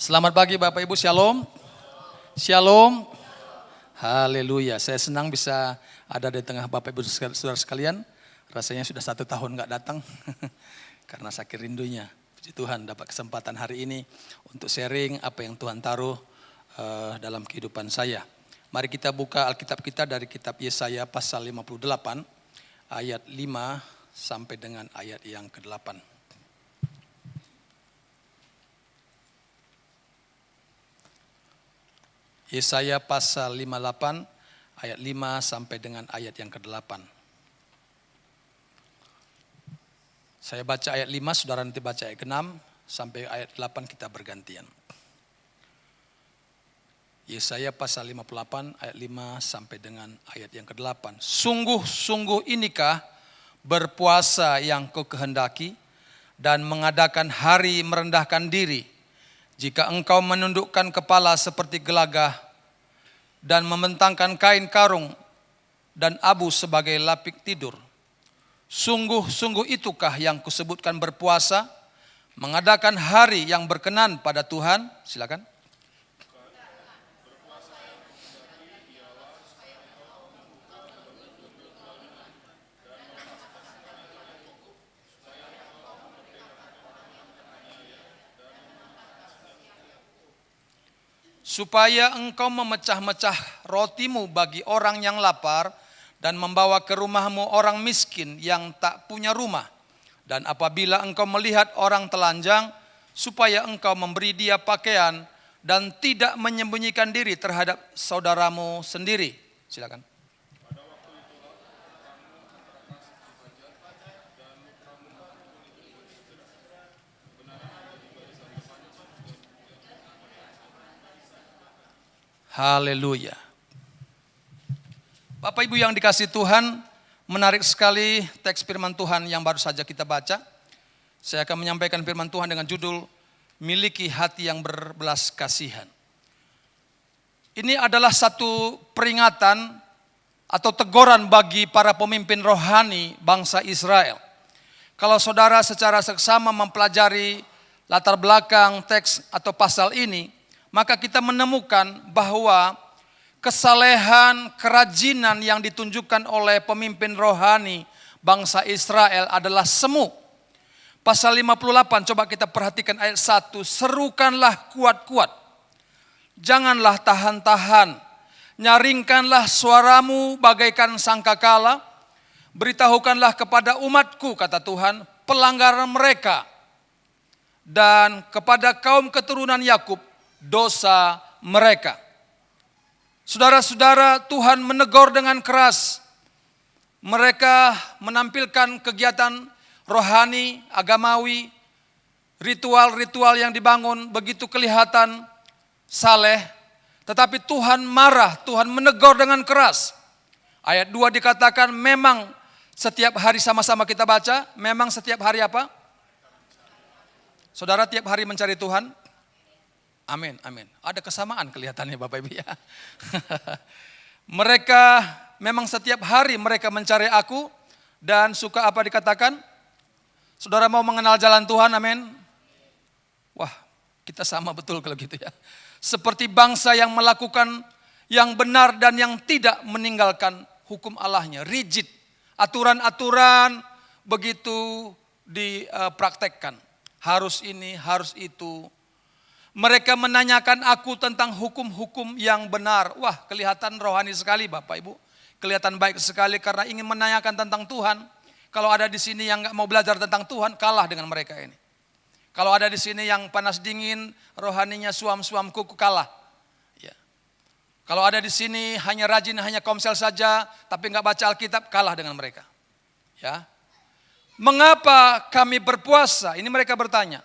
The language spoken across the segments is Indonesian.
Selamat pagi Bapak Ibu, Shalom. Shalom. Haleluya. Saya senang bisa ada di tengah Bapak Ibu saudara sekalian. Rasanya sudah 1 tahun gak datang. Karena sakit rindunya. Puji Tuhan dapat kesempatan hari ini untuk sharing apa yang Tuhan taruh dalam kehidupan saya. Mari kita buka Alkitab kita dari kitab Yesaya pasal 58 ayat 5 sampai dengan ayat yang ke-8. Yesaya pasal 58 ayat 5 sampai dengan ayat yang ke-8. Saya baca ayat 5, saudara nanti baca ayat ke-6 sampai ayat 8 kita bergantian. Yesaya pasal 58 ayat 5 sampai dengan ayat yang ke-8. Sungguh-sungguh inikah berpuasa yang kau kehendaki dan mengadakan hari merendahkan diri, jika engkau menundukkan kepala seperti gelagah dan membentangkan kain karung dan abu sebagai lapik tidur. Sungguh-sungguh itukah yang kusebutkan berpuasa, mengadakan hari yang berkenan pada Tuhan. Silakan. Supaya engkau memecah-mecah rotimu bagi orang yang lapar dan membawa ke rumahmu orang miskin yang tak punya rumah. Dan apabila engkau melihat orang telanjang, supaya engkau memberi dia pakaian dan tidak menyembunyikan diri terhadap saudaramu sendiri. Silakan. Haleluya. Bapak Ibu yang dikasihi Tuhan, menarik sekali teks firman Tuhan yang baru saja kita baca. Saya akan menyampaikan firman Tuhan dengan judul Miliki Hati yang Berbelas Kasihan. Ini adalah satu peringatan atau teguran bagi para pemimpin rohani bangsa Israel. Kalau saudara secara seksama mempelajari latar belakang teks atau pasal ini, maka kita menemukan bahwa kesalehan, kerajinan yang ditunjukkan oleh pemimpin rohani bangsa Israel adalah semu. Pasal 58, coba kita perhatikan ayat 1. Serukanlah kuat-kuat, janganlah tahan-tahan. Nyaringkanlah suaramu bagaikan sangkakala. Beritahukanlah kepada umatku, kata Tuhan, pelanggaran mereka. Dan kepada kaum keturunan Yakub, dosa mereka. Saudara-saudara, Tuhan menegur dengan keras. Mereka menampilkan kegiatan rohani, agamawi, ritual-ritual yang dibangun begitu kelihatan saleh. Tetapi Tuhan marah, Tuhan menegur dengan keras. Ayat 2 dikatakan memang setiap hari sama-sama kita baca, memang setiap hari apa? Saudara tiap hari mencari Tuhan? Amin, amin. Ada kesamaan kelihatannya Bapak Ibu ya. Mereka memang setiap hari mereka mencari aku dan suka apa dikatakan? Saudara mau mengenal jalan Tuhan, amin. Wah, kita sama betul kalau gitu ya. Seperti bangsa yang melakukan yang benar dan yang tidak meninggalkan hukum Allahnya. Rigid, aturan-aturan begitu dipraktekkan. Harus ini, harus itu. Mereka menanyakan aku tentang hukum-hukum yang benar. Wah, kelihatan rohani sekali Bapak Ibu. Kelihatan baik sekali karena ingin menanyakan tentang Tuhan. Kalau ada di sini yang gak mau belajar tentang Tuhan, kalah dengan mereka ini. Kalau ada di sini yang panas dingin, rohaninya suam-suam kuku, kalah. Ya. Kalau ada di sini hanya rajin, hanya komsel saja, tapi gak baca Alkitab, kalah dengan mereka. Ya. Mengapa kami berpuasa? Ini mereka bertanya.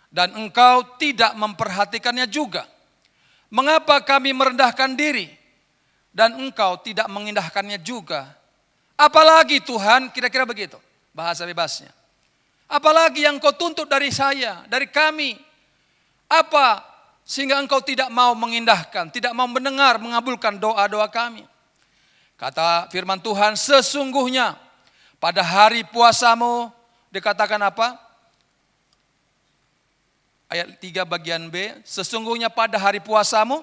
Dan engkau tidak memperhatikannya juga. Mengapa kami merendahkan diri dan engkau tidak mengindahkannya juga? Apalagi Tuhan, kira-kira begitu bahasa bebasnya. Apalagi yang kau tuntut dari saya, dari kami? Apa sehingga engkau tidak mau mengindahkan, tidak mau mendengar, mengabulkan doa-doa kami? Kata firman Tuhan, sesungguhnya pada hari puasamu dikatakan apa? ayat 3 bagian B, sesungguhnya pada hari puasamu.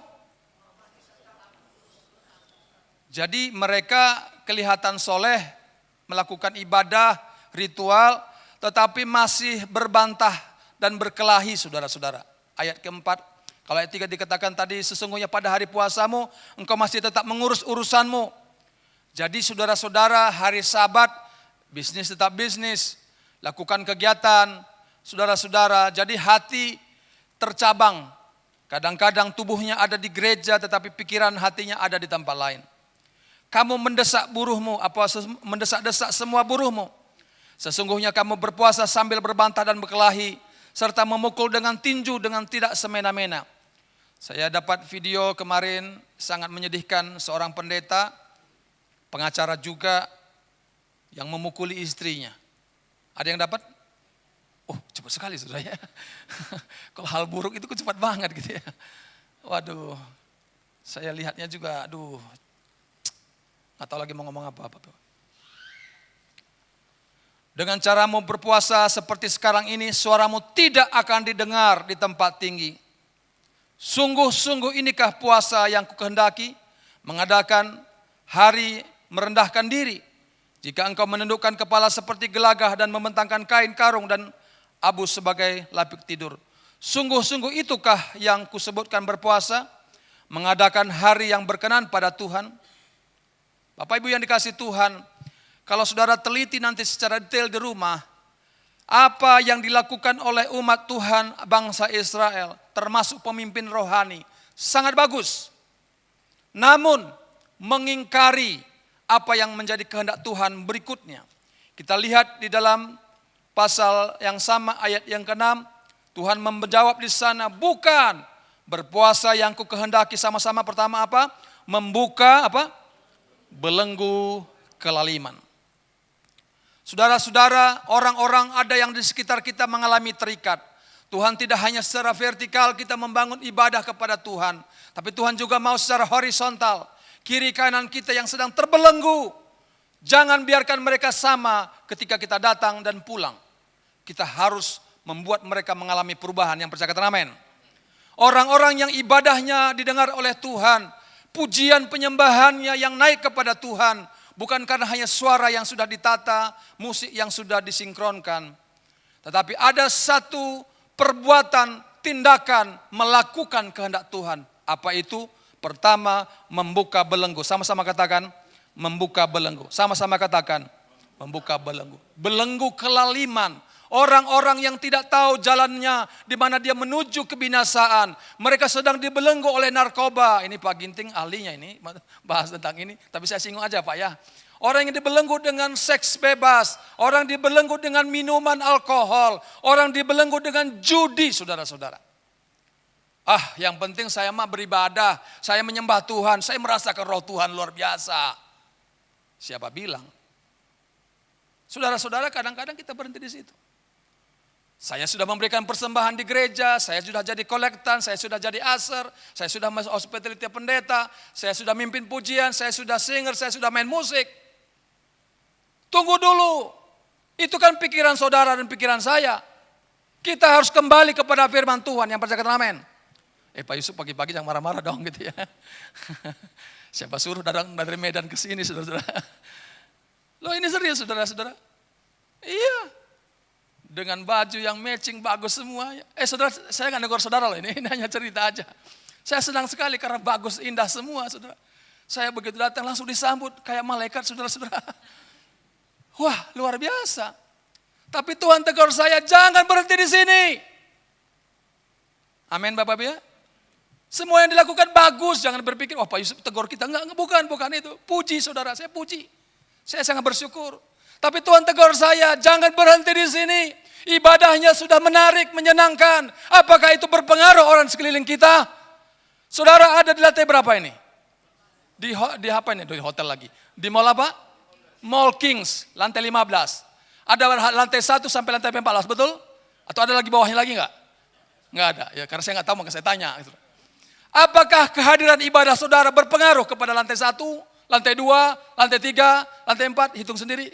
Jadi mereka kelihatan soleh, melakukan ibadah, ritual, tetapi masih berbantah dan berkelahi saudara-saudara. Ayat keempat, kalau ayat 3 dikatakan tadi, sesungguhnya pada hari puasamu, engkau masih tetap mengurus urusanmu. Jadi saudara-saudara, hari Sabat, bisnis tetap bisnis, lakukan kegiatan, saudara-saudara. Jadi hati tercabang. Kadang-kadang tubuhnya ada di gereja, tetapi pikiran hatinya ada di tempat lain. Kamu mendesak buruhmu, mendesak-desak semua buruhmu. Sesungguhnya kamu berpuasa sambil berbantah dan berkelahi, serta memukul dengan tinju dengan tidak semena-mena. Saya dapat video kemarin sangat menyedihkan, seorang pendeta, pengacara juga, yang memukuli istrinya. Ada yang dapat? Oh, cepat sekali saudara ya. Kalau hal buruk itu cepat banget gitu ya. Waduh, saya lihatnya juga, aduh, nggak tahu lagi mau ngomong apa-apa. Dengan caramu berpuasa seperti sekarang ini, suaramu tidak akan didengar di tempat tinggi. Sungguh-sungguh inikah puasa yang kukehendaki, mengadakan hari merendahkan diri. Jika engkau menundukkan kepala seperti gelagah dan membentangkan kain karung dan abu sebagai lapik tidur. Sungguh-sungguh itukah yang kusebutkan berpuasa, mengadakan hari yang berkenan pada Tuhan. Bapak Ibu yang dikasihi Tuhan, kalau saudara teliti nanti secara detail di rumah, apa yang dilakukan oleh umat Tuhan bangsa Israel, termasuk pemimpin rohani, sangat bagus. Namun mengingkari apa yang menjadi kehendak Tuhan berikutnya. Kita lihat di dalam pasal yang sama ayat yang ke-6, Tuhan menjawab di sana, bukan berpuasa yang kukehendaki sama-sama pertama apa? Membuka apa? Belenggu kelaliman. Saudara-saudara, orang-orang ada yang di sekitar kita mengalami terikat. Tuhan tidak hanya secara vertikal kita membangun ibadah kepada Tuhan, tapi Tuhan juga mau secara horizontal. Kiri kanan kita yang sedang terbelenggu, jangan biarkan mereka sama ketika kita datang dan pulang. Kita harus membuat mereka mengalami perubahan. Yang percaya katakan amin. Orang-orang yang ibadahnya didengar oleh Tuhan, pujian penyembahannya yang naik kepada Tuhan, bukan karena hanya suara yang sudah ditata, musik yang sudah disinkronkan, tetapi ada satu perbuatan, tindakan, melakukan kehendak Tuhan. Apa itu? Pertama, membuka belenggu. Sama-sama katakan, membuka belenggu. Sama-sama katakan, membuka belenggu. Belenggu kelaliman. Orang-orang yang tidak tahu jalannya, di mana dia menuju kebinasaan. Mereka sedang dibelenggu oleh narkoba. Ini Pak Ginting ahlinya ini, bahas tentang ini. Tapi saya singgung aja Pak ya. Orang yang dibelenggu dengan seks bebas. Orang dibelenggu dengan minuman alkohol. Orang dibelenggu dengan judi, saudara-saudara. Yang penting saya mah beribadah. Saya menyembah Tuhan. Saya merasakan roh Tuhan luar biasa. Siapa bilang? Saudara-saudara, kadang-kadang kita berhenti di situ. Saya sudah memberikan persembahan di gereja, saya sudah jadi kolektan, saya sudah jadi aser, saya sudah masuk hospitality pendeta, saya sudah mimpin pujian, saya sudah singer, saya sudah main musik. Tunggu dulu, itu kan pikiran saudara dan pikiran saya. Kita harus kembali kepada firman Tuhan yang percaya kata amin. Pak Yusuf pagi-pagi jangan marah-marah dong gitu ya. Siapa suruh datang dari Medan ke sini saudara-saudara. Loh ini serius saudara-saudara. Iya. Dengan baju yang matching bagus semua. Saudara, saya gak negur saudara loh ini hanya cerita aja. Saya senang sekali karena bagus, indah semua saudara. Saya begitu datang langsung disambut kayak malaikat saudara-saudara. Wah luar biasa. Tapi Tuhan tegur saya jangan berhenti di sini. Amin Bapak Ibu ya. Semua yang dilakukan bagus, jangan berpikir Pak Yusuf tegur kita. Enggak, bukan itu. Puji saudara, saya puji. Saya sangat bersyukur. Tapi Tuhan tegur saya, jangan berhenti di sini. Ibadahnya sudah menarik, menyenangkan. Apakah itu berpengaruh orang sekeliling kita? Saudara ada di lantai berapa ini? Di apa ini? Di hotel lagi. Di mall apa? Mall Kings, lantai 15. Ada lantai 1 sampai lantai 14, betul? Atau ada lagi bawahnya lagi enggak? Enggak ada, ya karena saya enggak tahu maka saya tanya. Apakah kehadiran ibadah saudara berpengaruh kepada lantai 1, lantai 2, lantai 3, lantai 4? Hitung sendiri.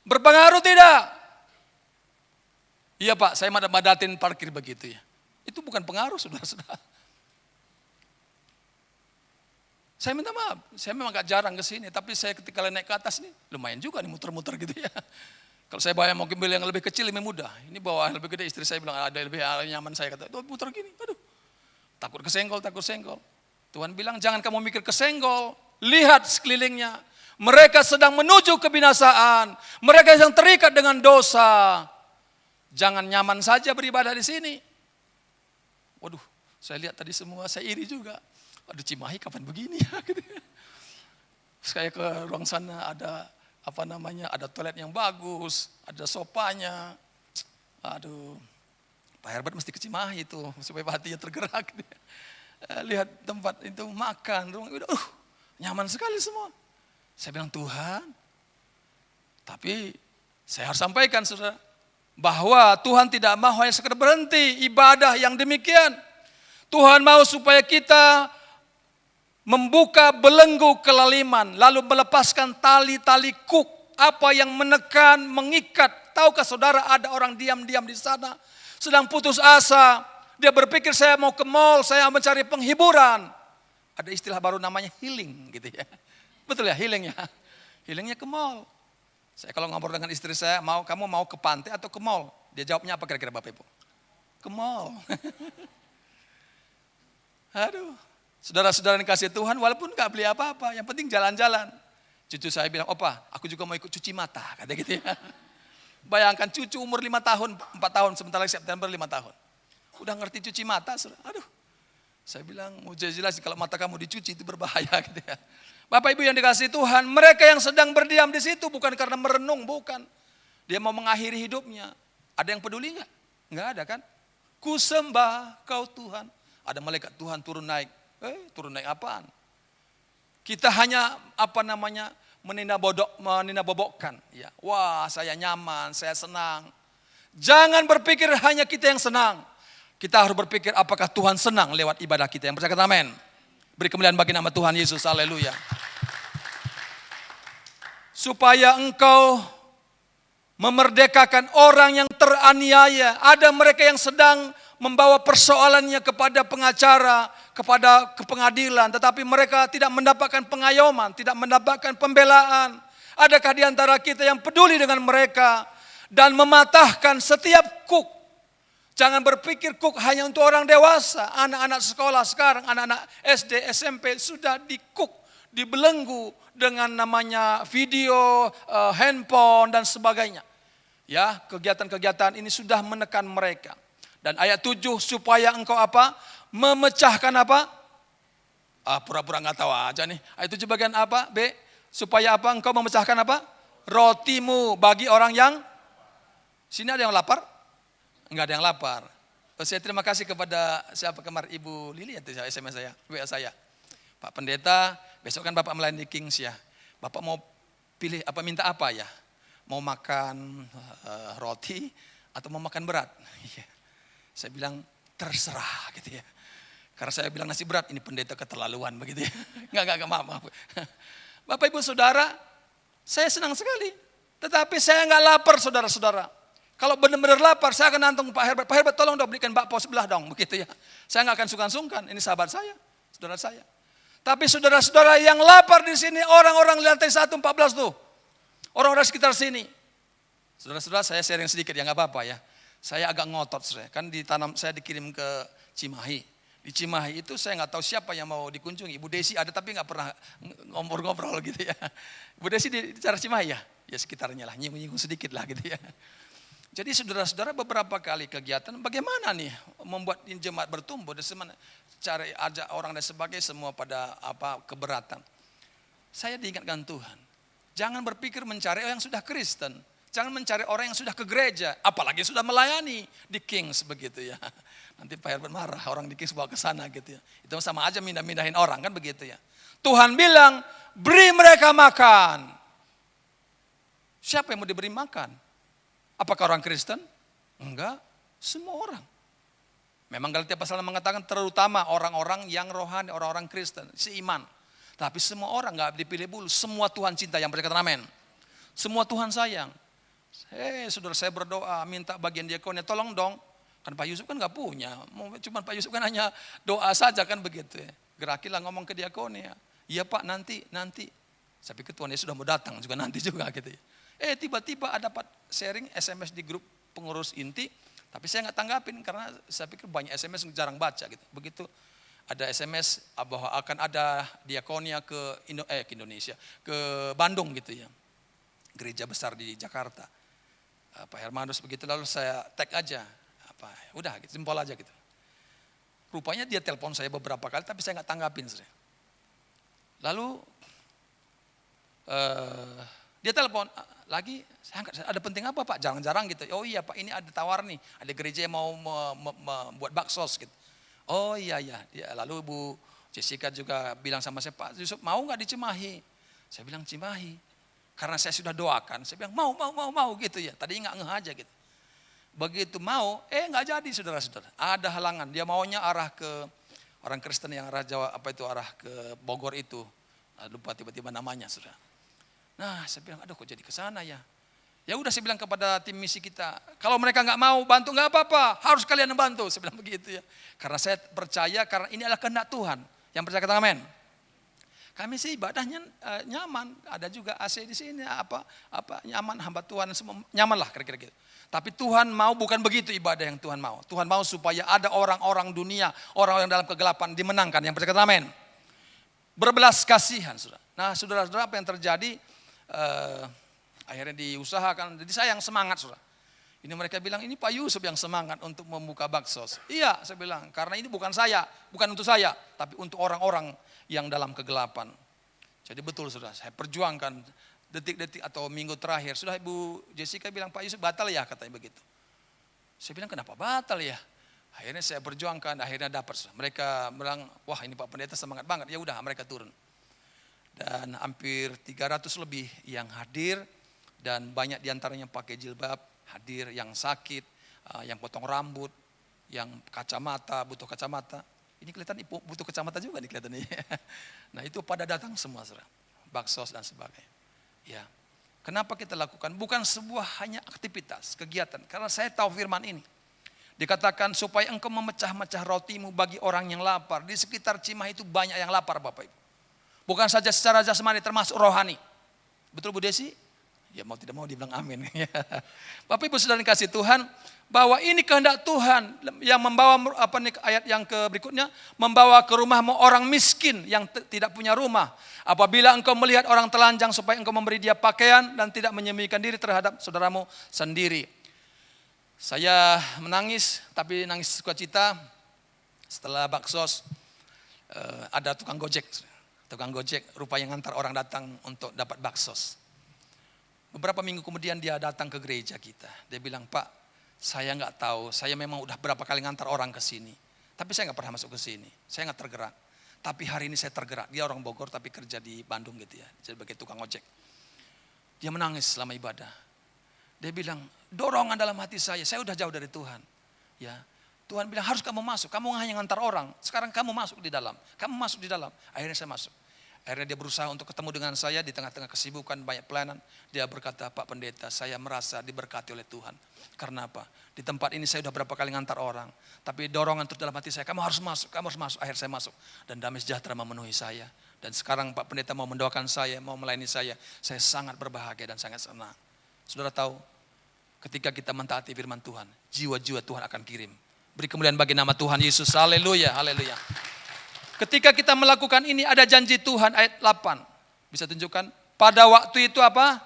Berpengaruh tidak? Iya Pak, saya madatin parkir begitu ya. Itu bukan pengaruh saudara-saudara. Saya minta maaf, saya memang gak jarang ke sini, tapi saya ketika naik ke atas nih, lumayan juga nih muter-muter gitu ya. Kalau saya bawa mobil yang lebih kecil lebih mudah. Ini bawa lebih gede, istri saya bilang ada lebih nyaman, saya kata, tuh putar gini, aduh. Takut kesenggol. Tuhan bilang jangan kamu mikir kesenggol, lihat sekelilingnya. Mereka sedang menuju kebinasaan, mereka yang terikat dengan dosa. Jangan nyaman saja beribadah di sini. Waduh, saya lihat tadi semua, saya iri juga. Aduh Cimahi kapan begini ya? Saya ke ruang sana ada ada toilet yang bagus, ada sopanya. Aduh, Pak Herbert mesti ke Cimahi itu supaya hatinya tergerak. Lihat tempat itu makan, nyaman sekali semua. Saya bilang Tuhan, tapi saya harus sampaikan saudara, bahwa Tuhan tidak mau hanya sekedar berhenti ibadah yang demikian. Tuhan mau supaya kita membuka belenggu kelaliman, lalu melepaskan tali-tali kuk, apa yang menekan, mengikat. Tahukah saudara ada orang diam-diam di sana, sedang putus asa, dia berpikir saya mau ke mall, saya mencari penghiburan. Ada istilah baru namanya healing gitu ya. Betul ya healing ya. Healingnya ke mall. Saya kalau ngobrol dengan istri saya, kamu mau ke pantai atau ke mall? Dia jawabnya apa kira-kira Bapak Ibu? Ke mall. Aduh. Saudara-saudara yang kasih Tuhan, walaupun gak beli apa-apa, yang penting jalan-jalan. Cucu saya bilang, opa, aku juga mau ikut cuci mata, kata gitu ya. Bayangkan cucu umur 5 tahun, 4 tahun, sebentar lagi September 5 tahun. Udah ngerti cuci mata, aduh. Saya bilang, mau jelas kalau mata kamu dicuci itu berbahaya gitu ya. Bapak Ibu yang dikasih Tuhan, mereka yang sedang berdiam di situ bukan karena merenung, bukan. Dia mau mengakhiri hidupnya. Ada yang peduli gak? Gak ada kan? Ku sembah kau Tuhan. Ada malaikat Tuhan turun naik. Turun naik apaan? Kita hanya menina-bobokkan. Ya. Wah, saya nyaman, saya senang. Jangan berpikir hanya kita yang senang. Kita harus berpikir apakah Tuhan senang lewat ibadah kita. Yang percaya kata amin. Beri kemuliaan bagi nama Tuhan Yesus. Haleluya. Supaya engkau memerdekakan orang yang teraniaya. Ada mereka yang sedang membawa persoalannya kepada pengacara, kepada pengadilan, tetapi mereka tidak mendapatkan pengayoman, tidak mendapatkan pembelaan. Adakah di antara kita yang peduli dengan mereka dan mematahkan setiap kuk? Jangan berpikir kuk hanya untuk orang dewasa. Anak-anak sekolah sekarang, anak-anak SD, SMP sudah dikuk, dibelenggu dengan namanya video, handphone dan sebagainya. Ya, kegiatan-kegiatan ini sudah menekan mereka. Dan ayat 7, supaya engkau apa? Memecahkan apa? Pura-pura nggak tahu aja nih. Ayat 7 bagian apa? B. Supaya apa? Engkau memecahkan apa? Rotimu bagi orang yang... Sini ada yang lapar? Enggak ada yang lapar. Saya terima kasih kepada siapa kemarin Ibu Lili itu SMS saya, WA saya. Pak Pendeta, besok kan Bapak melayani di Kings ya. Bapak mau pilih apa, minta apa ya? Mau makan roti atau mau makan berat? Saya bilang terserah gitu ya. Karena saya bilang nasi berat, ini pendeta keterlaluan begitu ya. Enggak, maaf. Bapak Ibu Saudara, saya senang sekali. Tetapi saya enggak lapar saudara-saudara. Kalau benar-benar lapar, saya akan nantang Pak Herbert. Pak Herbert tolong dong belikan bakpao sebelah dong, begitu ya. Saya enggak akan sungkan-sungkan, ini sahabat saya, saudara saya. Tapi saudara-saudara yang lapar di sini, orang-orang di lantai 114 tuh. Orang-orang sekitar sini. Saudara-saudara saya sharing sedikit ya, enggak apa-apa ya. Saya agak ngotot, kan saya dikirim ke Cimahi. Di Cimahi itu saya nggak tahu siapa yang mau dikunjungi. Ibu Desi ada tapi nggak pernah ngobrol-ngobrol gitu ya. Ibu Desi di cara Cimahi ya, ya sekitarnya lah, nyinggung-nyinggung sedikit lah gitu ya. Jadi saudara-saudara beberapa kali kegiatan, bagaimana nih membuat jemaat bertumbuh dan cari ajak orang dan sebagainya semua pada keberatan. Saya diingatkan Tuhan, jangan berpikir mencari orang yang sudah Kristen. Jangan mencari orang yang sudah ke gereja, apalagi sudah melayani di Kings begitu ya. Nanti Pak Herbert marah, orang di Kings bawa ke sana gitu ya. Itu sama aja mindah-mindahin orang kan begitu ya. Tuhan bilang, beri mereka makan. Siapa yang mau diberi makan? Apakah orang Kristen? Enggak, semua orang. Memang Galatia pasal 6 mengatakan terutama orang-orang yang rohani, orang-orang Kristen, seiman. Tapi semua orang enggak dipilih bulu, semua Tuhan cinta yang berkata amin. Semua Tuhan sayang. Saudara saya berdoa minta bagian diakonnya, tolong dong. Kan Pak Yusuf kan nggak punya, cuma Pak Yusuf kan hanya doa saja kan begitu ya. Gerakilah ngomong ke diakonnya, iya Pak nanti. Saya pikir Tuhan Yesus sudah mau datang juga nanti juga gitu ya. Tiba-tiba ada dapat sharing SMS di grup pengurus inti, tapi saya nggak tanggapin karena saya pikir banyak SMS yang jarang baca gitu. Begitu ada SMS bahwa akan ada diakonia ke Indonesia, ke Bandung gitu ya, gereja besar di Jakarta. Pak Hermanus begitu, lalu saya tag aja, udah gitu, jempol aja gitu. Rupanya dia telepon saya beberapa kali, tapi saya nggak tanggapin. Lalu dia telepon lagi, ada penting apa Pak? Jarang-jarang gitu. Oh iya Pak, ini ada tawar nih, ada gereja yang mau membuat baksos gitu. Oh iya. Lalu Bu Jessica juga bilang sama saya, Pak Yusuf mau nggak di Cimahi? Saya bilang Cimahi, karena saya sudah doakan. Saya bilang mau gitu ya. Tadi nggak ngeh aja gitu. Begitu mau, nggak jadi saudara-saudara. Ada halangan. Dia maunya arah ke orang Kristen yang arah Jawa, arah ke Bogor itu. Lupa tiba-tiba namanya saudara. Nah saya bilang, aduh kok jadi ke sana ya. Ya udah saya bilang kepada tim misi kita, kalau mereka nggak mau bantu nggak apa-apa, harus kalian membantu. Saya bilang begitu ya. Karena saya percaya karena ini adalah kehendak Tuhan. Yang percaya kata amin. Kami sih ibadahnya nyaman, ada juga AC di sini nyaman, hamba Tuhan semua nyaman lah kira-kira gitu. Tapi Tuhan mau bukan begitu ibadah yang Tuhan mau. Tuhan mau supaya ada orang-orang dunia, orang-orang dalam kegelapan dimenangkan. Yang percaya kata amin. Berbelas kasihan saudara. Nah saudara-saudara apa yang terjadi? Akhirnya diusahakan, jadi saya yang semangat saudara. Ini mereka bilang ini Pak Yusuf yang semangat untuk membuka baksos. Iya saya bilang, karena ini bukan untuk saya, tapi untuk orang-orang yang dalam kegelapan. Jadi betul saudara, saya perjuangkan detik-detik atau minggu terakhir. Sudah Ibu Jessica bilang Pak Yusuf batal ya katanya begitu. Saya bilang kenapa batal ya? Akhirnya saya perjuangkan, akhirnya dapat. Mereka bilang wah ini Pak Pendeta semangat banget. Ya udah mereka turun. Dan hampir 300 lebih yang hadir. Dan banyak diantaranya pakai jilbab, hadir yang sakit, yang potong rambut, yang kacamata, butuh kacamata. Ini kelihatan butuh kacamata juga nih kelihatannya. Nah itu pada datang semua, saudara. Baksos dan sebagainya. Ya, kenapa kita lakukan? Bukan sebuah hanya aktivitas, kegiatan. Karena saya tahu firman ini. Dikatakan supaya engkau memecah-mecah rotimu bagi orang yang lapar. Di sekitar Cimahi itu banyak yang lapar Bapak Ibu. Bukan saja secara jasmani termasuk rohani. Betul Bu Desi? Ya mau tidak mau dibilang amin. Bapak Ibu saudara dikasih Tuhan, bahwa ini kehendak Tuhan yang membawa ayat yang berikutnya, membawa ke rumahmu orang miskin yang tidak punya rumah. Apabila engkau melihat orang telanjang supaya engkau memberi dia pakaian dan tidak menyembunyikan diri terhadap saudaramu sendiri. Saya menangis, tapi nangis sukacita setelah baksos ada tukang gojek. Tukang gojek rupanya ngantar orang datang untuk dapat baksos. Beberapa minggu kemudian dia datang ke gereja kita. Dia bilang, Pak, saya nggak tahu. Saya memang udah berapa kali ngantar orang ke sini. Tapi saya nggak pernah masuk ke sini. Saya nggak tergerak. Tapi hari ini saya tergerak. Dia orang Bogor tapi kerja di Bandung gitu ya. Sebagai tukang ojek. Dia menangis selama ibadah. Dia bilang, dorongan dalam hati saya udah jauh dari Tuhan. Ya, Tuhan bilang harus kamu masuk. Kamu hanya ngantar orang. Sekarang kamu masuk di dalam. Kamu masuk di dalam. Akhirnya saya masuk. Akhirnya dia berusaha untuk ketemu dengan saya di tengah-tengah kesibukan banyak pelayanan. Dia berkata, Pak Pendeta, saya merasa diberkati oleh Tuhan. Karena apa? Di tempat ini saya sudah berapa kali ngantar orang. Tapi dorongan terus dalam hati saya, kamu harus masuk, kamu harus masuk. Akhirnya saya masuk. Dan damai sejahtera memenuhi saya. Dan sekarang Pak Pendeta mau mendoakan saya, mau melayani saya. Saya sangat berbahagia dan sangat senang. Saudara tahu, ketika kita mentaati firman Tuhan, jiwa-jiwa Tuhan akan kirim. Beri kemuliaan bagi nama Tuhan Yesus. Haleluya, haleluya. Ketika kita melakukan ini ada janji Tuhan ayat 8. Bisa tunjukkan? Pada waktu itu apa?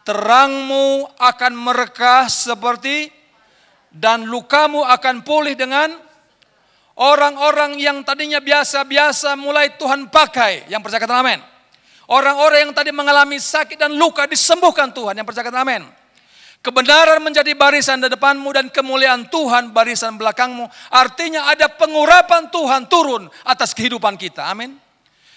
Terangmu akan merekah seperti dan lukamu akan pulih dengan orang-orang yang tadinya biasa-biasa mulai Tuhan pakai. Yang percaya kata amin. Orang-orang yang tadi mengalami sakit dan luka disembuhkan Tuhan. Yang percaya kata amin. Kebenaran menjadi barisan di depanmu dan kemuliaan Tuhan barisan belakangmu. Artinya ada pengurapan Tuhan turun atas kehidupan kita. Amin.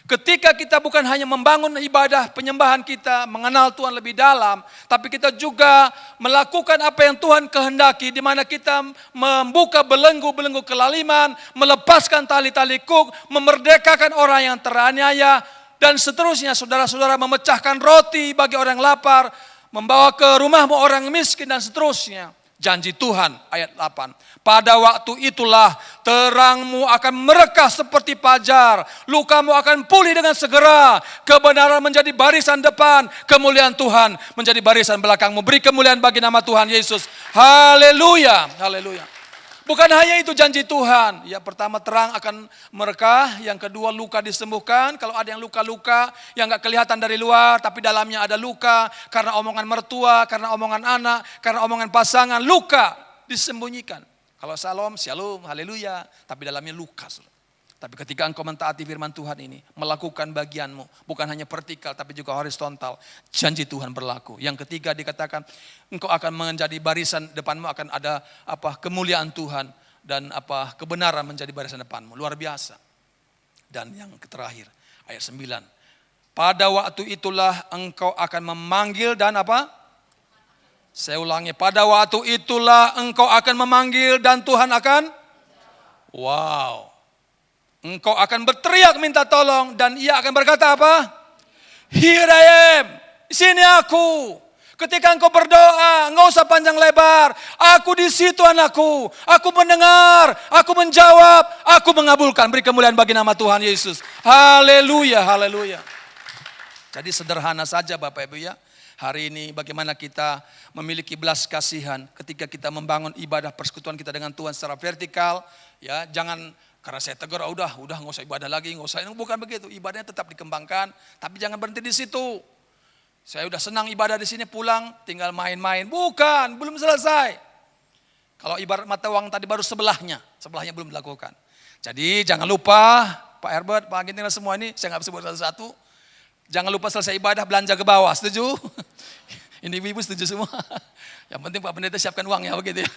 Ketika kita bukan hanya membangun ibadah penyembahan kita, mengenal Tuhan lebih dalam. Tapi kita juga melakukan apa yang Tuhan kehendaki. Di mana kita membuka belenggu-belenggu kelaliman. Melepaskan tali-tali kuk. Memerdekakan orang yang teraniaya. Dan seterusnya saudara-saudara memecahkan roti bagi orang yang lapar. membawa ke rumahmu orang miskin dan seterusnya. Janji Tuhan ayat 8. Pada waktu itulah terangmu akan merekah seperti fajar. Lukamu akan pulih dengan segera. Kebenaran menjadi barisan depan. Kemuliaan Tuhan menjadi barisan belakangmu. Beri kemuliaan bagi nama Tuhan Yesus. Haleluya. Haleluya. Bukan hanya itu janji Tuhan. Yang pertama terang akan merekah. Yang kedua luka disembuhkan. Kalau ada yang luka-luka yang gak kelihatan dari luar. Tapi dalamnya ada luka. Karena omongan mertua, karena omongan anak, karena omongan pasangan. Luka disembunyikan. Kalau shalom, haleluya. Tapi dalamnya luka. Tapi ketika engkau mentaati firman Tuhan ini, melakukan bagianmu, bukan hanya vertikal tapi juga horizontal, janji Tuhan berlaku. Yang ketiga dikatakan, engkau akan menjadi barisan depanmu, akan ada kemuliaan Tuhan dan kebenaran menjadi barisan depanmu. Luar biasa. Dan yang terakhir, ayat 9. Pada waktu itulah engkau akan memanggil dan Saya ulangi, pada waktu itulah engkau akan memanggil dan Tuhan akan wow. Engkau akan berteriak minta tolong dan ia akan berkata apa? Here I am. Sini aku. Ketika engkau berdoa, enggak usah panjang lebar. Aku di situ anakku. Aku mendengar, aku menjawab, aku mengabulkan. Beri kemuliaan bagi nama Tuhan Yesus. Haleluya, haleluya. Jadi sederhana saja Bapak Ibu ya. Hari ini bagaimana kita memiliki belas kasihan ketika kita membangun ibadah persekutuan kita dengan Tuhan secara vertikal. Ya, jangan karena saya tegur, udah nggak usah ibadah lagi, nggak usah. Bukan begitu, ibadahnya tetap dikembangkan, tapi jangan berhenti di situ. Saya udah senang ibadah di sini, pulang tinggal main-main. Bukan, belum selesai. Kalau ibarat mata uang tadi baru sebelahnya belum dilakukan. Jadi jangan lupa, Pak Herbert, Pak Ginting semua ini, saya nggak sebut satu-satu. Jangan lupa selesai ibadah belanja ke bawah, setuju? Ini ibu setuju semua. Yang penting Pak Pendeta siapkan uang ya begitu ya.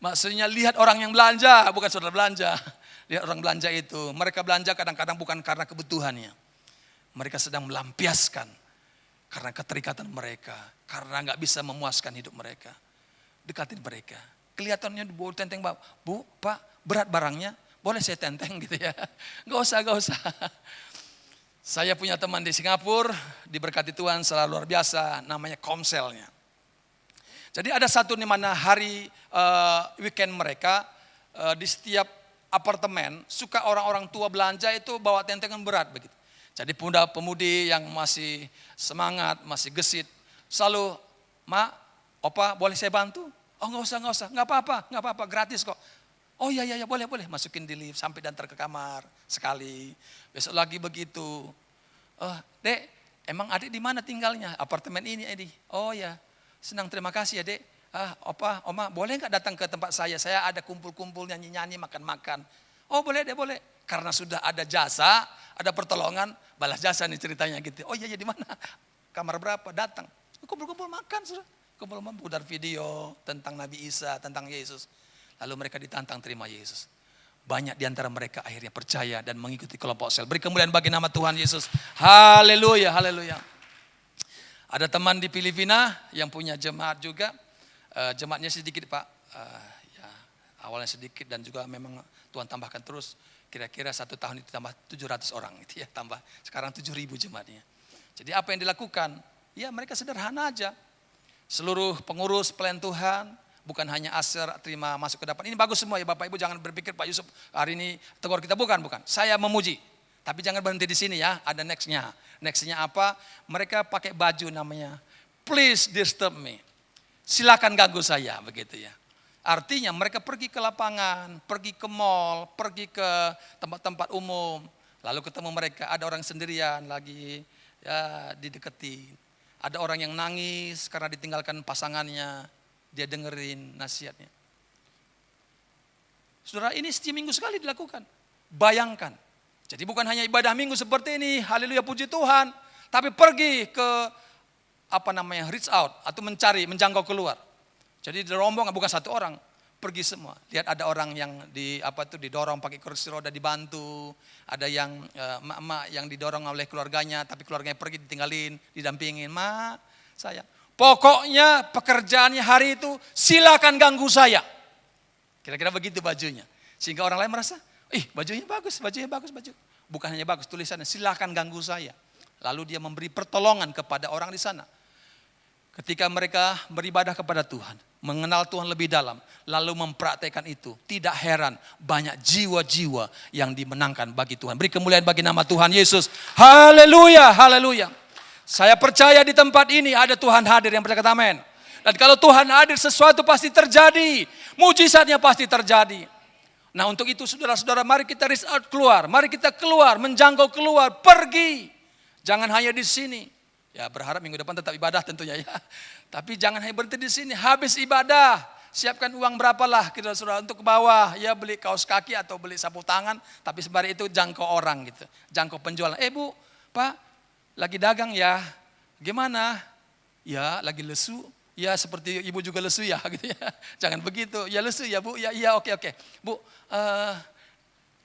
Maksudnya lihat orang yang belanja, bukan saudara belanja. Lihat orang belanja itu. Mereka belanja kadang-kadang bukan karena kebutuhannya. Mereka sedang melampiaskan karena keterikatan mereka. Karena gak bisa memuaskan hidup mereka. Dekatin mereka. Kelihatannya bawa tenteng, Bu, Pak, berat barangnya. Boleh saya tenteng gitu ya. Gak usah. Saya punya teman di Singapura, diberkati Tuhan selalu luar biasa. Namanya Komselnya. Jadi ada satu di mana hari weekend mereka di setiap apartemen suka orang-orang tua belanja itu bawa tentengan berat begitu. Jadi pemuda-pemudi yang masih semangat, masih gesit selalu, "Mak, Opa boleh saya bantu?" "Oh nggak usah, nggak apa-apa, gratis kok." "Oh iya, boleh, masukin di lift sampai dan ke kamar sekali." Besok lagi begitu. "Dek, emang adik di mana tinggalnya?" "Apartemen ini, Edi." "Oh ya. Senang, terima kasih ya dek. Opa, Oma boleh gak datang ke tempat saya? Saya ada kumpul-kumpul nyanyi-nyanyi, makan-makan." "Oh boleh deh, boleh." Karena sudah ada jasa, ada pertolongan, balas jasa nih ceritanya gitu. "Oh iya di mana? Kamar berapa?" Datang. Kumpul-kumpul makan, sudah. Kumpul putar video tentang Nabi Isa, tentang Yesus. Lalu mereka ditantang terima Yesus. Banyak di antara mereka akhirnya percaya dan mengikuti kelompok sel. Beri kemuliaan bagi nama Tuhan Yesus. Haleluya, haleluya. Ada teman di Filipina yang punya jemaat juga. Jemaatnya sedikit Pak. Ya, awalnya sedikit dan juga memang Tuhan tambahkan terus. Kira-kira 1 tahun itu tambah 700 orang gitu ya. Tambah sekarang 7.000 jemaatnya. Jadi apa yang dilakukan? Ya mereka sederhana aja. Seluruh pengurus pelayan Tuhan. Bukan hanya Aser terima masuk ke depan. Ini bagus semua ya Bapak Ibu. Jangan berpikir Pak Yusuf hari ini tegur kita. Bukan. Saya memuji. Tapi jangan berhenti di sini ya, ada nextnya. Nextnya apa? Mereka pakai baju namanya, "Please disturb me." Silakan ganggu saya, begitu ya. Artinya mereka pergi ke lapangan, pergi ke mall, pergi ke tempat-tempat umum. Lalu ketemu mereka, ada orang sendirian lagi ya dideketi. Ada orang yang nangis karena ditinggalkan pasangannya, dia dengerin nasihatnya. Saudara, ini setiap minggu sekali dilakukan. Bayangkan. Jadi bukan hanya ibadah minggu seperti ini, haleluya puji Tuhan, tapi pergi ke reach out atau menjangkau keluar. Jadi di rombongan bukan satu orang, pergi semua. Lihat ada orang yang didorong pakai kursi roda dibantu, ada yang emak-emak yang didorong oleh keluarganya, tapi keluarganya pergi ditinggalin, didampingin, "Ma, saya." Pokoknya pekerjaannya hari itu silakan ganggu saya. Kira-kira begitu bajunya. Sehingga orang lain merasa, bajunya bagus. Bukan hanya bagus, tulisannya silakan ganggu saya. Lalu dia memberi pertolongan kepada orang di sana. ketika mereka beribadah kepada Tuhan, mengenal Tuhan lebih dalam, lalu mempraktekkan itu, tidak heran banyak jiwa-jiwa yang dimenangkan bagi Tuhan. Beri kemuliaan bagi nama Tuhan Yesus. Haleluya, haleluya. Saya percaya di tempat ini ada Tuhan hadir, yang percaya kata amin. Dan kalau Tuhan hadir, sesuatu pasti terjadi. Mujizatnya pasti terjadi. Nah, untuk itu saudara-saudara, mari kita reach out keluar. Mari kita keluar, menjangkau keluar, pergi. Jangan hanya di sini. Ya, berharap minggu depan tetap ibadah tentunya ya. Tapi jangan hanya berhenti di sini. Habis ibadah, siapkan uang berapalah kita saudara untuk ke bawah. Ya, beli kaos kaki atau beli sapu tangan. Tapi sembari itu jangkau orang gitu. Jangkau penjualan. Bu, Pak, lagi dagang ya. Gimana? Ya, lagi lesu. Ya, seperti ibu juga lesu ya gitu ya. Jangan begitu. Ya lesu ya Bu. Ya iya oke. Bu,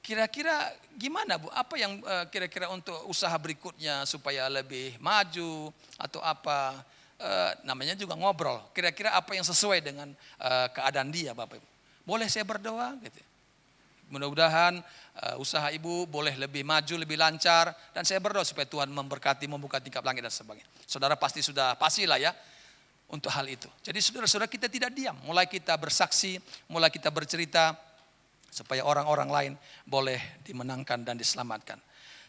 kira-kira gimana Bu? Apa yang kira-kira untuk usaha berikutnya supaya lebih maju atau apa? Namanya juga ngobrol. Kira-kira apa yang sesuai dengan keadaan dia Bapak Ibu? Boleh saya berdoa gitu. Mudah-mudahan usaha ibu boleh lebih maju, lebih lancar. Dan saya berdoa supaya Tuhan memberkati, membuka tingkap langit dan sebagainya. Saudara pastilah ya untuk hal itu. Jadi saudara-saudara kita tidak diam. Mulai kita bersaksi, mulai kita bercerita. Supaya orang-orang lain boleh dimenangkan dan diselamatkan.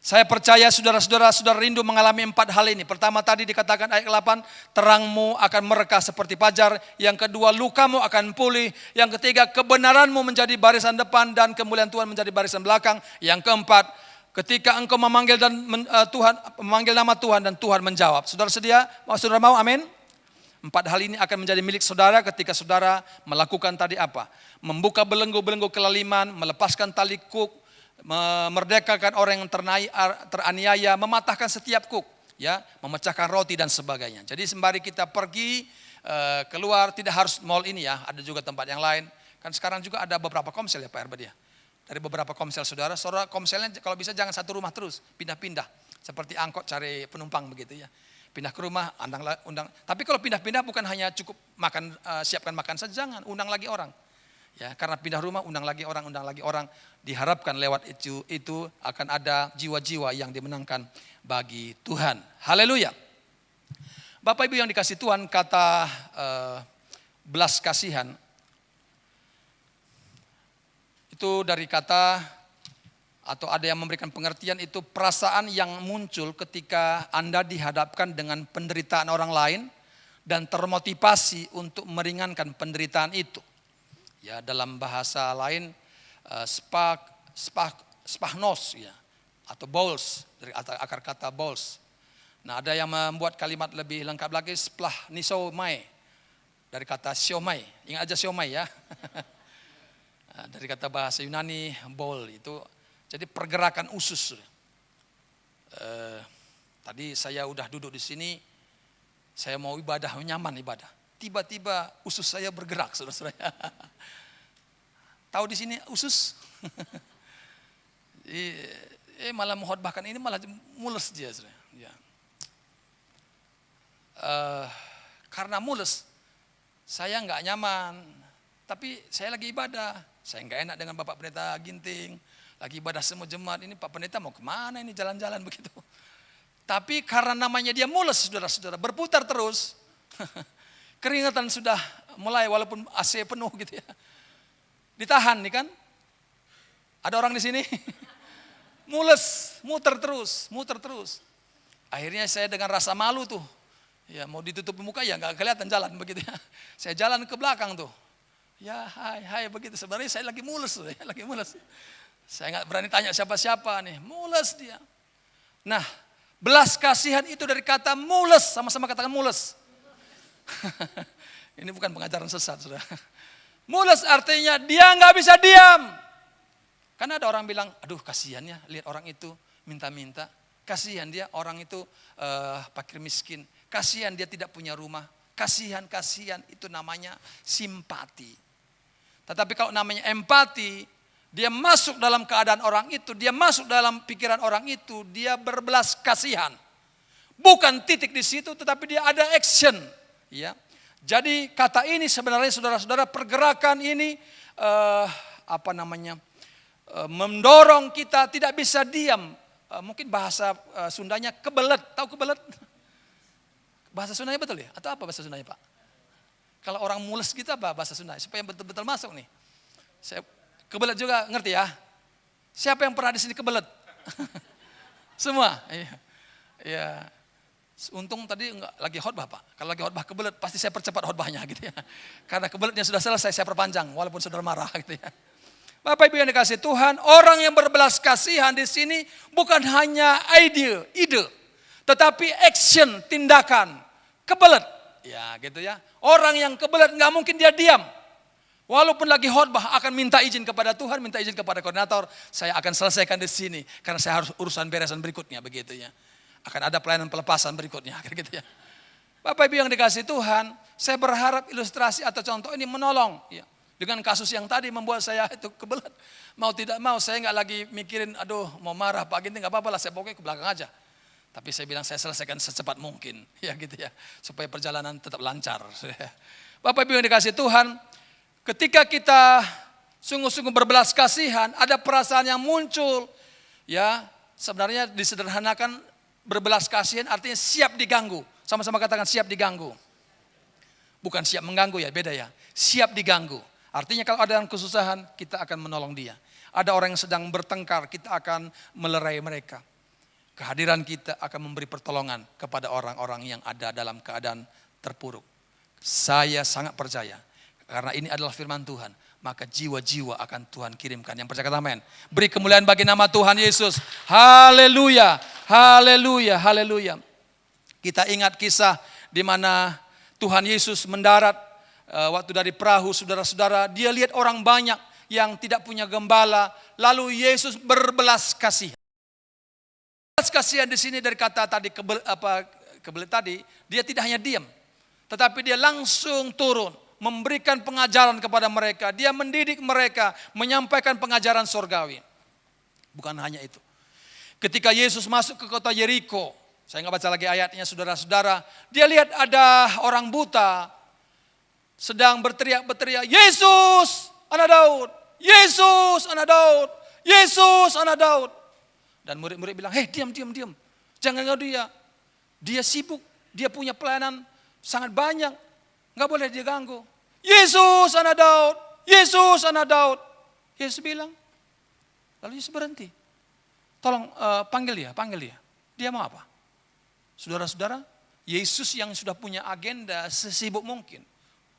Saya percaya saudara-saudara sudah rindu mengalami 4 hal ini. Pertama tadi dikatakan ayat 8, terangmu akan merekah seperti fajar. Yang kedua, lukamu akan pulih. Yang ketiga, kebenaranmu menjadi barisan depan dan kemuliaan Tuhan menjadi barisan belakang. Yang keempat, ketika engkau memanggil memanggil nama Tuhan dan Tuhan menjawab. Saudara sedia? Saudara mau? Amin. 4 hal ini akan menjadi milik saudara ketika saudara melakukan tadi apa? Membuka belenggu-belenggu kelaliman, melepaskan tali kuk, memerdekakan orang yang teraniaya, mematahkan setiap kuk, ya, memecahkan roti dan sebagainya. Jadi sembari kita pergi keluar, tidak harus mall ini ya, ada juga tempat yang lain. Kan sekarang juga ada beberapa komsel ya Pak Herbadia. Dari beberapa komsel saudara komselnya kalau bisa jangan satu rumah terus, pindah-pindah. Seperti angkot cari penumpang begitu ya. Pindah ke rumah, undang. Tapi kalau pindah-pindah bukan hanya cukup makan, siapkan makan saja, jangan undang lagi orang. Ya, karena pindah rumah undang lagi orang. Diharapkan lewat itu akan ada jiwa-jiwa yang dimenangkan bagi Tuhan. Haleluya. Bapak Ibu yang dikasih Tuhan, kata belas kasihan itu dari kata atau ada yang memberikan pengertian itu perasaan yang muncul ketika Anda dihadapkan dengan penderitaan orang lain dan termotivasi untuk meringankan penderitaan itu. Ya, dalam bahasa lain spahnos ya, atau bowls dari akar kata bowls. Nah, ada yang membuat kalimat lebih lengkap lagi splahnisomai dari kata siomai. Ingat aja siomai ya. Dari kata bahasa Yunani bowl itu. Jadi pergerakan usus. Tadi saya udah duduk di sini, saya mau ibadah, nyaman ibadah. Tiba-tiba usus saya bergerak, saudara-saudara. Tahu di sini usus? Malah mengkhotbahkan ini malah mules dia, saudara. Ya. Karena mules, saya nggak nyaman. Tapi saya lagi ibadah, saya nggak enak dengan Bapak Pendeta Ginting. Lagi ibadah semua jemaat ini, Pak Pendeta mau kemana ini jalan-jalan begitu. Tapi karena namanya dia mules, saudara-saudara, berputar terus. Keringatan sudah mulai walaupun AC penuh gitu ya. Ditahan nih kan. Ada orang di sini. Mules, muter terus. Akhirnya saya dengan rasa malu tuh. Ya mau ditutup muka ya gak kelihatan jalan begitu ya. Saya jalan ke belakang tuh. Ya hai begitu. Sebenarnya saya lagi mules. Saya nggak berani tanya siapa-siapa nih, mules dia. Nah, belas kasihan itu dari kata mules, sama-sama katakan mules. Ini bukan pengajaran sesat, saudara. Mules artinya dia nggak bisa diam. Karena ada orang bilang, aduh kasihan ya, lihat orang itu minta-minta. Kasihan dia, orang itu fakir miskin. Kasihan dia tidak punya rumah. Kasihan itu namanya simpati. Tetapi kalau namanya empati, dia masuk dalam keadaan orang itu, dia masuk dalam pikiran orang itu, dia berbelas kasihan. Bukan titik di situ, tetapi dia ada action. Ya, jadi kata ini sebenarnya saudara-saudara pergerakan ini mendorong kita tidak bisa diam. Mungkin bahasa Sundanya kebelet, tahu kebelet? Bahasa Sundanya betul ya? Atau apa bahasa Sundanya Pak? Kalau orang mules gitu apa bahasa Sunda? Supaya betul-betul masuk nih. Saya kebelet juga, ngerti ya? Siapa yang pernah di sini kebelet? Semua? Iya. Ya. Untung tadi enggak lagi khotbah Pak. Kalau lagi khotbah kebelet pasti saya percepat khotbahnya gitu ya. Karena kebeletnya sudah selesai saya perpanjang walaupun saudara marah gitu ya. Bapak Ibu yang dikasih Tuhan, orang yang berbelas kasihan di sini bukan hanya ide, tetapi action, tindakan, kebelet. Ya gitu ya. Orang yang kebelet nggak mungkin dia diam. Walaupun lagi khotbah akan minta izin kepada Tuhan, minta izin kepada koordinator, saya akan selesaikan di sini karena saya harus urusan beresan berikutnya begitu ya. Akan ada pelayanan pelepasan berikutnya gitu ya. Bapak Ibu yang dikasih Tuhan, saya berharap ilustrasi atau contoh ini menolong ya. Dengan kasus yang tadi membuat saya itu kebelet. Mau tidak mau saya nggak lagi mikirin aduh mau marah Pak Ginting nggak apa-apa lah saya pokoknya ke belakang aja. Tapi saya bilang saya selesaikan secepat mungkin ya gitu ya. Supaya perjalanan tetap lancar. Bapak Ibu yang dikasih Tuhan, ketika kita sungguh-sungguh berbelas kasihan, ada perasaan yang muncul ya. Sebenarnya disederhanakan berbelas kasihan artinya siap diganggu. Sama-sama katakan siap diganggu. Bukan siap mengganggu ya, beda ya. Siap diganggu. Artinya kalau ada yang kesusahan, kita akan menolong dia. Ada orang yang sedang bertengkar, kita akan melerai mereka. Kehadiran kita akan memberi pertolongan kepada orang-orang yang ada dalam keadaan terpuruk. Saya sangat percaya, karena ini adalah firman Tuhan, maka jiwa-jiwa akan Tuhan kirimkan. Yang percaya kata amin. Beri kemuliaan bagi nama Tuhan Yesus. Haleluya, haleluya, haleluya. Kita ingat kisah di mana Tuhan Yesus mendarat. Waktu dari perahu saudara-saudara, dia lihat orang banyak yang tidak punya gembala, lalu Yesus berbelas kasihan. Belas kasihan di sini dari kata tadi kebelet tadi, dia tidak hanya diam, tetapi dia langsung turun, memberikan pengajaran kepada mereka, dia mendidik mereka, menyampaikan pengajaran surgawi. Bukan hanya itu. Ketika Yesus masuk ke kota Yeriko, saya nggak baca lagi ayatnya saudara-saudara, dia lihat ada orang buta sedang berteriak-berteriak, Yesus anak Daud, Yesus anak Daud, Yesus anak Daud. Dan murid-murid bilang, diam, jangan ganggu dia. Dia sibuk, dia punya pelayanan sangat banyak, gak boleh dia ganggu. Yesus anak Daud, Yesus anak Daud. Yesus bilang, lalu Yesus berhenti. Tolong panggil dia. Dia mau apa? Saudara-saudara, Yesus yang sudah punya agenda sesibuk mungkin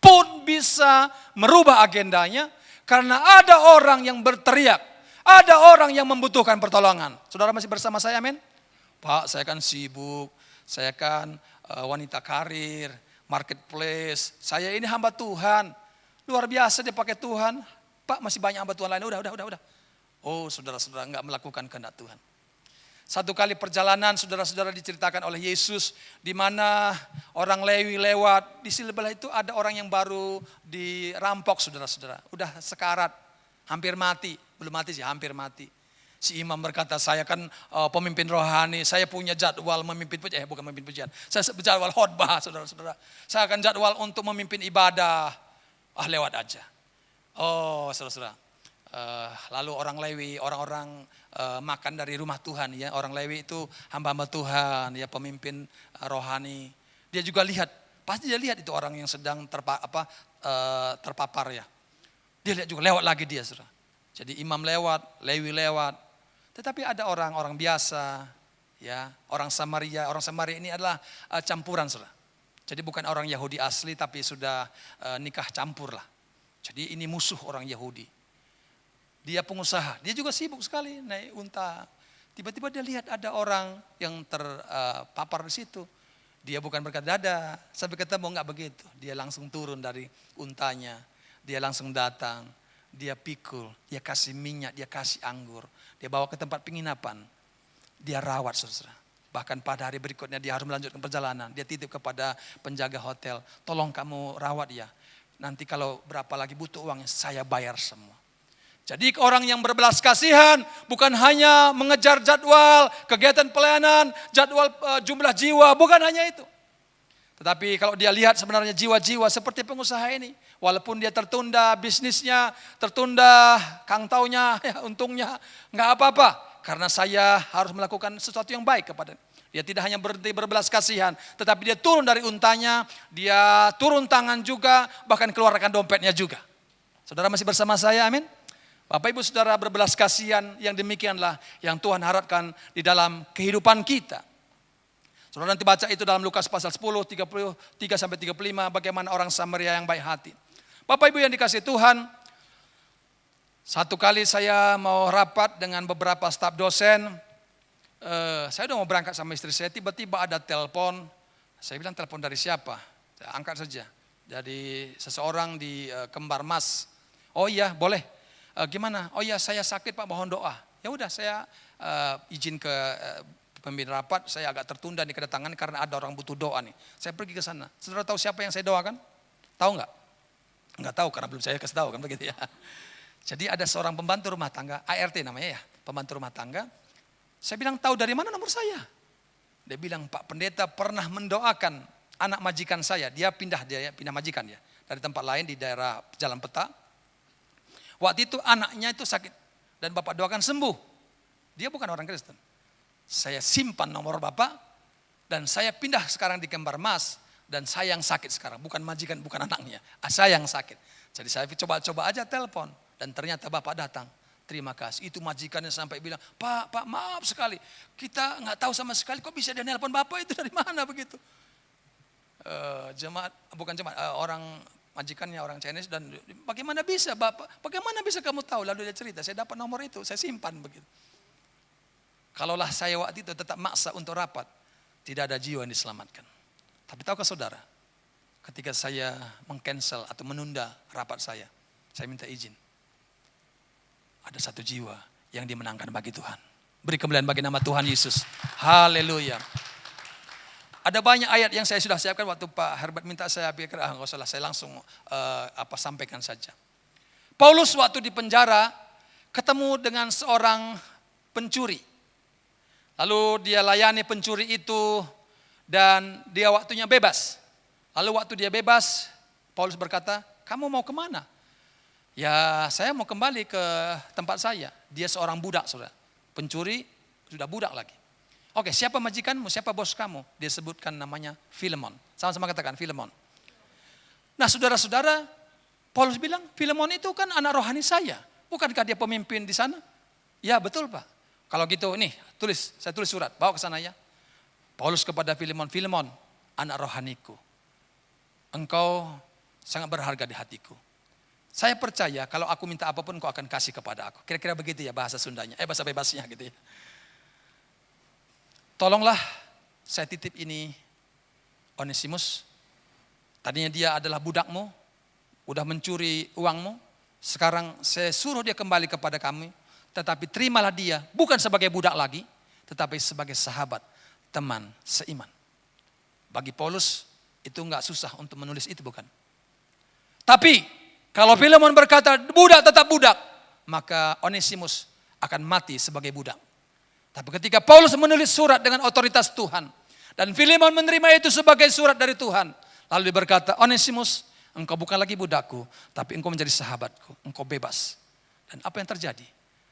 pun bisa merubah agendanya karena ada orang yang berteriak, ada orang yang membutuhkan pertolongan. Saudara masih bersama saya, amin? Pak, saya kan sibuk, saya kan wanita karir, marketplace, saya ini hamba Tuhan. Luar biasa dia pakai Tuhan. Pak, masih banyak hamba Tuhan lain, udah. Oh, saudara-saudara enggak melakukan kehendak Tuhan. Satu kali perjalanan saudara-saudara diceritakan oleh Yesus di mana orang Lewi lewat di sebelah itu ada orang yang baru dirampok saudara-saudara. Udah sekarat, hampir mati, belum mati sih, hampir mati. Si imam berkata, saya kan pemimpin rohani, saya punya jadwal memimpin pujian, bukan memimpin pujian. Saya jadwal khotbah saudara-saudara. Saya akan jadwal untuk memimpin ibadah. Lewat aja. Oh saudara-saudara. Lalu orang Lewi, orang-orang makan dari rumah Tuhan ya, orang Lewi itu hamba-hamba Tuhan ya, pemimpin rohani. Dia juga lihat, pasti dia lihat itu orang yang sedang terpapar ya. Dia lihat juga lewat lagi dia saudara. Jadi imam lewat, Lewi lewat. Tetapi ada orang-orang biasa ya, orang Samaria. Orang Samaria ini adalah campuran saudara. Jadi bukan orang Yahudi asli tapi sudah nikah campur lah. Jadi ini musuh orang Yahudi. Dia pengusaha, dia juga sibuk sekali naik unta. Tiba-tiba dia lihat ada orang yang terpapar di situ. Dia bukan berkata dada, sampai ketemu enggak begitu. Dia langsung turun dari untanya, dia langsung datang, dia pikul, dia kasih minyak, dia kasih anggur. Dia bawa ke tempat penginapan, dia rawat saudara. Bahkan pada hari berikutnya dia harus melanjutkan perjalanan. Dia titip kepada penjaga hotel, tolong kamu rawat ya. Nanti kalau berapa lagi butuh uangnya, saya bayar semua. Jadi orang yang berbelas kasihan bukan hanya mengejar jadwal, kegiatan pelayanan, jadwal jumlah jiwa, bukan hanya itu. Tetapi kalau dia lihat sebenarnya jiwa-jiwa seperti pengusaha ini, walaupun dia tertunda bisnisnya, tertunda kang taunya, ya, untungnya, nggak apa-apa. Karena saya harus melakukan sesuatu yang baik kepada. Dia tidak hanya berhenti berbelas kasihan, tetapi dia turun dari untanya, dia turun tangan juga, bahkan keluarkan dompetnya juga. Saudara masih bersama saya, amin? Bapak Ibu Saudara, berbelas kasihan yang demikianlah yang Tuhan harapkan di dalam kehidupan kita. Saudara nanti baca itu dalam Lukas pasal 10, 33-35, bagaimana orang Samaria yang baik hati. Bapak Ibu yang dikasihi Tuhan, satu kali saya mau rapat dengan beberapa staf dosen, saya udah mau berangkat sama istri saya, tiba-tiba ada telepon. Saya bilang telepon dari siapa? Saya angkat saja. Jadi seseorang di Kembar Mas. Oh iya boleh. Gimana? Oh iya saya sakit Pak, mohon doa. Ya udah saya izin ke pemimpin rapat. Saya agak tertunda nih kedatangan karena ada orang butuh doa nih. Saya pergi ke sana. Saudara tahu siapa yang saya doakan? Tahu nggak? Nggak tahu karena belum saya kasih tahu kan begitu ya. Jadi ada seorang pembantu rumah tangga, ART namanya ya, pembantu rumah tangga. Saya bilang, tahu dari mana nomor saya? Dia bilang, Pak Pendeta pernah mendoakan anak majikan saya. Dia pindah majikan ya. Dari tempat lain di daerah Jalan Peta. Waktu itu anaknya itu sakit. Dan Bapak doakan sembuh. Dia bukan orang Kristen. Saya simpan nomor Bapak. Dan saya pindah sekarang di Kembar Mas. Dan saya yang sakit sekarang. Bukan majikan, bukan anaknya. Saya yang sakit. Jadi saya coba-coba aja telepon. Dan ternyata Bapak datang. Terima kasih. Itu majikannya sampai bilang, Pak maaf sekali. Kita nggak tahu sama sekali kok bisa dia nelpon Bapak itu dari mana begitu. Orang majikannya orang Chinese dan bagaimana bisa Bapak, bagaimana bisa kamu tahu? Lalu dia cerita, saya dapat nomor itu, saya simpan begitu. Kalaulah saya waktu itu tetap maksa untuk rapat, tidak ada jiwa yang diselamatkan. Tapi tahukah saudara, ketika saya meng-cancel atau menunda rapat saya minta izin. Ada satu jiwa yang dimenangkan bagi Tuhan. Beri kemuliaan bagi nama Tuhan Yesus. Haleluya. Ada banyak ayat yang saya sudah siapkan waktu Pak Herbert minta saya pikir, enggak usah lah, saya langsung sampaikan saja. Paulus waktu di penjara ketemu dengan seorang pencuri. Lalu dia layani pencuri itu dan dia waktunya bebas. Lalu waktu dia bebas, Paulus berkata, kamu mau kemana? Ya saya mau kembali ke tempat saya. Dia seorang budak saudara. Pencuri sudah budak lagi. Oke, siapa majikanmu? Siapa bos kamu? Dia sebutkan namanya Filemon. Sama-sama katakan Filemon. Nah saudara-saudara, Paulus bilang Filemon itu kan anak rohani saya. Bukankah dia pemimpin di sana? Ya betul Pak. Kalau gitu nih saya tulis surat. Bawa ke sana ya. Paulus kepada Filemon. Filemon, anak rohaniku. Engkau sangat berharga di hatiku. Saya percaya kalau aku minta apapun kau akan kasih kepada aku. Kira-kira begitu ya bahasa Sundanya. Bahasa bebasnya gitu ya. Tolonglah saya titip ini Onesimus. Tadinya dia adalah budakmu. Udah mencuri uangmu. Sekarang saya suruh dia kembali kepada kami. Tetapi terimalah dia bukan sebagai budak lagi. Tetapi sebagai sahabat, teman, seiman. Bagi Paulus itu enggak susah untuk menulis itu bukan. Tapi kalau Filemon berkata budak tetap budak, maka Onesimus akan mati sebagai budak. Tapi ketika Paulus menulis surat dengan otoritas Tuhan, dan Filemon menerima itu sebagai surat dari Tuhan, lalu dia berkata, Onesimus, engkau bukan lagi budakku, tapi engkau menjadi sahabatku, engkau bebas. Dan apa yang terjadi?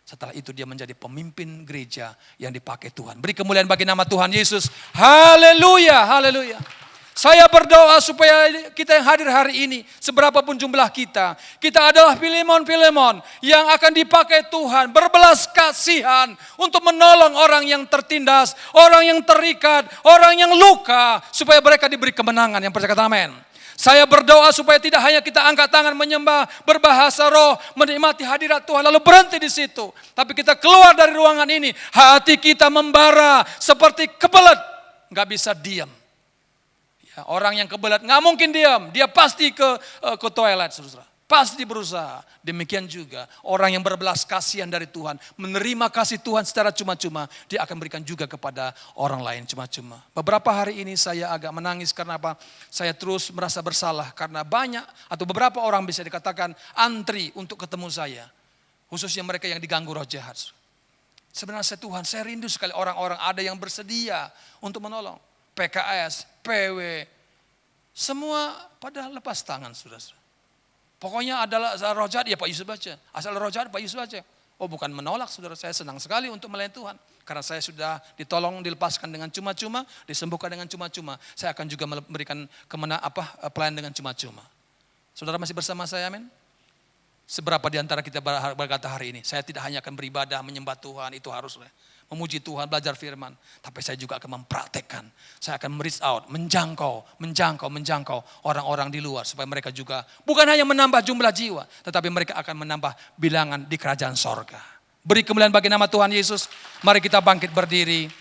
Setelah itu dia menjadi pemimpin gereja yang dipakai Tuhan. Beri kemuliaan bagi nama Tuhan Yesus. Haleluya, haleluya. Saya berdoa supaya kita yang hadir hari ini, seberapapun jumlah kita adalah Filemon yang akan dipakai Tuhan, berbelas kasihan untuk menolong orang yang tertindas, orang yang terikat, orang yang luka, supaya mereka diberi kemenangan. Yang percaya kata amin. Saya berdoa supaya tidak hanya kita angkat tangan menyembah, berbahasa roh, menikmati hadirat Tuhan lalu berhenti di situ, tapi kita keluar dari ruangan ini, hati kita membara seperti kebelet, nggak bisa diam. Ya, orang yang kebelet nggak mungkin diam, dia pasti ke toilet, saudara. Pasti berusaha. Demikian juga orang yang berbelas kasihan dari Tuhan, menerima kasih Tuhan secara cuma-cuma, dia akan berikan juga kepada orang lain cuma-cuma. Beberapa hari ini saya agak menangis karena apa? Saya terus merasa bersalah karena banyak atau beberapa orang bisa dikatakan antri untuk ketemu saya, khususnya mereka yang diganggu roh jahat. Sebenarnya Tuhan, saya rindu sekali orang-orang ada yang bersedia untuk menolong. PKS, PW, semua pada lepas tangan saudara. Pokoknya adalah asal roh jahat, ya Pak Yusuf baca. Asal roh jahat, Pak Yusuf baca. Oh bukan menolak saudara, saya senang sekali untuk melayani Tuhan. Karena saya sudah ditolong, dilepaskan dengan cuma-cuma, disembuhkan dengan cuma-cuma. Saya akan juga memberikan pelayanan dengan cuma-cuma. Saudara masih bersama saya, amin? Seberapa di antara kita berkata hari ini, saya tidak hanya akan beribadah, menyembah Tuhan, itu harus memuji Tuhan, belajar firman. Tapi saya juga akan mempraktekkan. Saya akan reach out, menjangkau orang-orang di luar. Supaya mereka juga bukan hanya menambah jumlah jiwa, tetapi mereka akan menambah bilangan di kerajaan sorga. Beri kemuliaan bagi nama Tuhan Yesus. Mari kita bangkit berdiri.